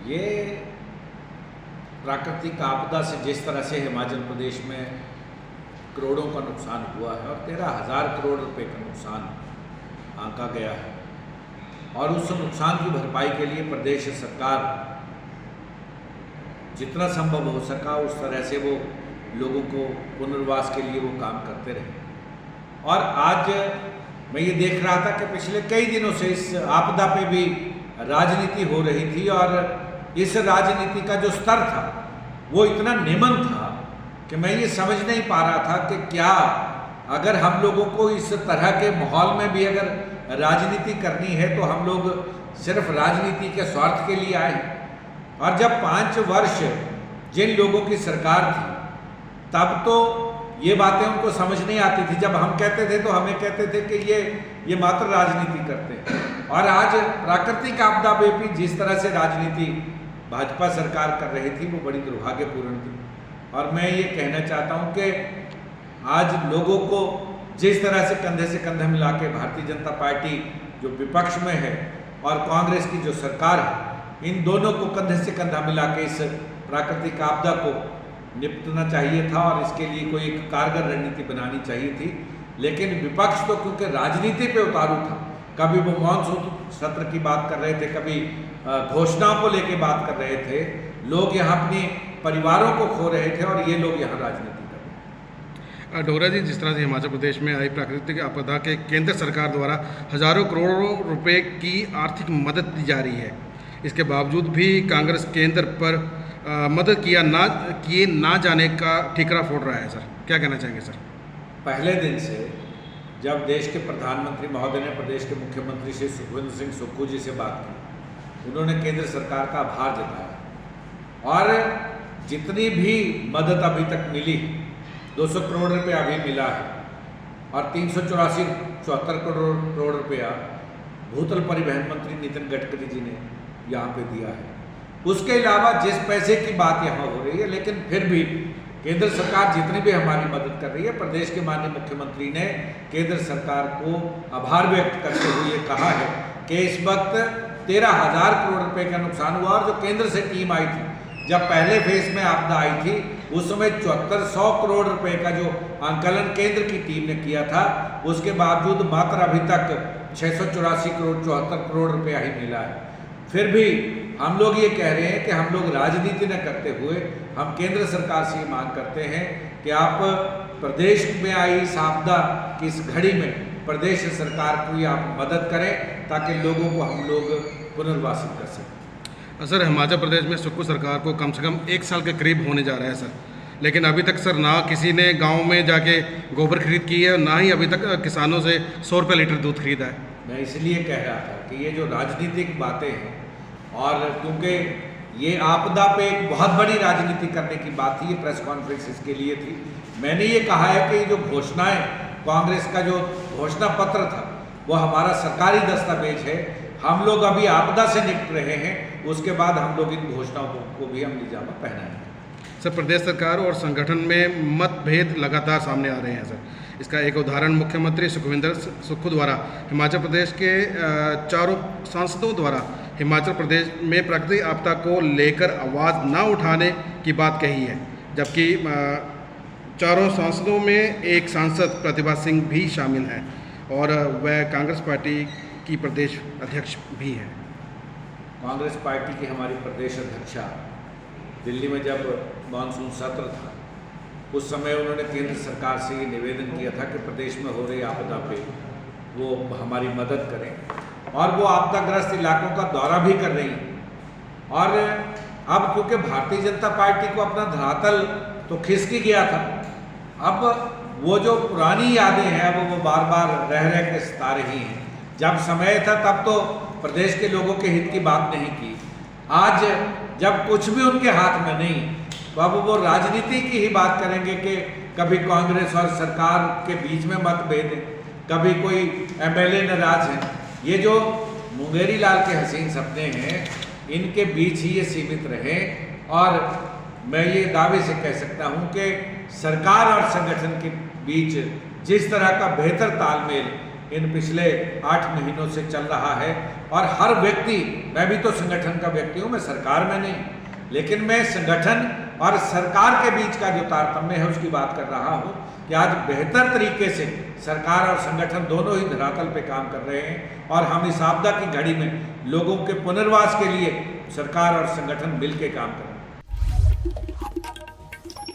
ये प्राकृतिक आपदा से जिस तरह से हिमाचल प्रदेश में करोड़ों का नुकसान हुआ है और 13,000 करोड़ रुपए का नुकसान आंका गया है, और उस नुकसान की भरपाई के लिए प्रदेश सरकार जितना संभव हो सका उस तरह से वो लोगों को पुनर्वास के लिए वो काम करते रहे। और आज मैं ये देख रहा था कि पिछले कई दिनों से इस आपदा पे भी राजनीति हो रही थी, और इस राजनीति का जो स्तर था वो इतना निमन था कि मैं ये समझ नहीं पा रहा था कि क्या अगर हम लोगों को इस तरह के माहौल में भी अगर राजनीति करनी है तो हम लोग सिर्फ राजनीति के स्वार्थ के लिए आए। और जब 5 वर्ष जिन लोगों की सरकार थी तब तो ये बातें उनको समझ नहीं आती थी। जब हम कहते थे तो हमें कहते थे कि ये मात्र राजनीति करते हैं। और आज प्राकृतिक आपदा में भी जिस तरह से राजनीति भाजपा सरकार कर रही थी वो बड़ी दुर्भाग्यपूर्ण थी। और मैं ये कहना चाहता हूँ कि आज लोगों को जिस तरह से कंधा मिला के भारतीय जनता पार्टी जो विपक्ष में है और कांग्रेस की जो सरकार है, इन दोनों को कंधे से कंधा मिला के इस प्राकृतिक आपदा को निपटना चाहिए था और इसके लिए कोई एक कारगर रणनीति बनानी चाहिए थी। लेकिन विपक्ष तो क्योंकि राजनीति पे उतारू था, कभी वो मानसून सत्र की बात कर रहे थे, कभी घोषणाओं को लेके बात कर रहे थे, लोग यहाँ अपने परिवारों को खो रहे थे और ये लोग यहाँ राजनीति कर रहे थे। डोगरा जी, जिस तरह से हिमाचल प्रदेश में आई प्राकृतिक आपदा के केंद्र सरकार द्वारा हजारों करोड़ों रुपए की आर्थिक मदद दी जा रही है, इसके बावजूद भी कांग्रेस केंद्र पर मदद किए ना जाने का ठीकरा फोड़ रहा है। सर, क्या कहना चाहेंगे सर? पहले दिन से जब देश के प्रधानमंत्री महोदय ने प्रदेश के मुख्यमंत्री श्री सुखविंदर सिंह सुक्खू जी से बात की, उन्होंने केंद्र सरकार का आभार जताया और जितनी भी मदद अभी तक मिली, 200 करोड़ रुपया अभी मिला है और 374 करोड़ रुपया भूतल परिवहन मंत्री नितिन गडकरी जी ने यहाँ पे दिया है। उसके अलावा जिस पैसे की बात यहाँ हो रही है, लेकिन फिर भी केंद्र सरकार जितनी भी हमारी मदद कर रही है, प्रदेश के माननीय मुख्यमंत्री ने केंद्र सरकार को आभार व्यक्त करते हुए कहा है कि इस वक्त 13,000 करोड़ रुपए का नुकसान हुआ और जो केंद्र से टीम आई थी, जब पहले फेज में आपदा आई थी उस समय 7400 करोड़ रुपए का जो आंकलन केंद्र की टीम ने किया था, उसके बावजूद मात्र अभी तक 684 करोड़ रुपया ही मिला है। फिर भी हम लोग ये कह रहे हैं कि हम लोग राजनीति न करते हुए हम केंद्र सरकार से ये मांग करते हैं कि आप प्रदेश में आई इस आपदा की इस घड़ी में प्रदेश सरकार को आप मदद करें ताकि लोगों को हम लोग पुनर्वासित कर सकें। सर, हिमाचल प्रदेश में सुक्खू सरकार को कम से कम 1 साल के करीब होने जा रहा है सर, लेकिन अभी तक सर ना किसी ने गांव में जाके गोबर खरीद की है, ना ही अभी तक किसानों से 100 रुपये लीटर दूध खरीदा है। मैं इसलिए कह रहा था कि ये जो राजनीतिक बातें हैं, और क्योंकि ये आपदा पे एक बहुत बड़ी राजनीति करने की बात थी, ये प्रेस कॉन्फ्रेंस इसके लिए थी। मैंने ये कहा है कि जो घोषणाएं, कांग्रेस का जो घोषणा पत्र था वो हमारा सरकारी दस्तावेज है। हम लोग अभी आपदा से निपट रहे हैं, उसके बाद हम लोग इन घोषणाओं को भी हम निजामा पहनाएंगे। सर, प्रदेश सरकार और संगठन में मतभेद लगातार सामने आ रहे हैं सर। इसका एक उदाहरण मुख्यमंत्री सुखविंदर सुक्खू द्वारा हिमाचल प्रदेश के 4 सांसदों द्वारा हिमाचल प्रदेश में प्राकृतिक आपदा को लेकर आवाज़ न उठाने की बात कही है, जबकि 4 सांसदों में एक सांसद प्रतिभा सिंह भी शामिल हैं और वह कांग्रेस पार्टी की प्रदेश अध्यक्ष भी हैं। कांग्रेस पार्टी की हमारी प्रदेश अध्यक्षा दिल्ली में जब मानसून सत्र था उस समय उन्होंने केंद्र सरकार से ये निवेदन किया था कि प्रदेश में हो रही आपदा पे वो हमारी मदद करें, और वो आपदाग्रस्त इलाकों का दौरा भी कर रही हैं। और अब क्योंकि भारतीय जनता पार्टी को अपना धरातल तो खिसक गया था, अब वो जो पुरानी यादें हैं अब वो बार बार रह के सता रही हैं। जब समय था तब तो प्रदेश के लोगों के हित की बात नहीं की, आज जब कुछ भी उनके हाथ में नहीं तो अब वो राजनीति की ही बात करेंगे कि कभी कांग्रेस और सरकार के बीच में मतभेद, कभी कोई एमएलए नाराज है। ये जो मुंगेरी लाल के हसीन सपने हैं, इनके बीच ही ये सीमित रहे। और मैं ये दावे से कह सकता हूँ कि सरकार और संगठन के बीच जिस तरह का बेहतर तालमेल इन पिछले 8 महीनों से चल रहा है। और हर व्यक्ति, मैं भी तो संगठन का व्यक्ति हूँ, मैं सरकार में नहीं, लेकिन मैं संगठन और सरकार के बीच का जो तारतम्य है उसकी बात कर रहा हूँ कि आज बेहतर तरीके से सरकार और संगठन दोनों ही धरातल पे काम कर रहे हैं और हम इस आपदा की घड़ी में लोगों के पुनर्वास के लिए सरकार और संगठन मिल के काम कर रहे हैं।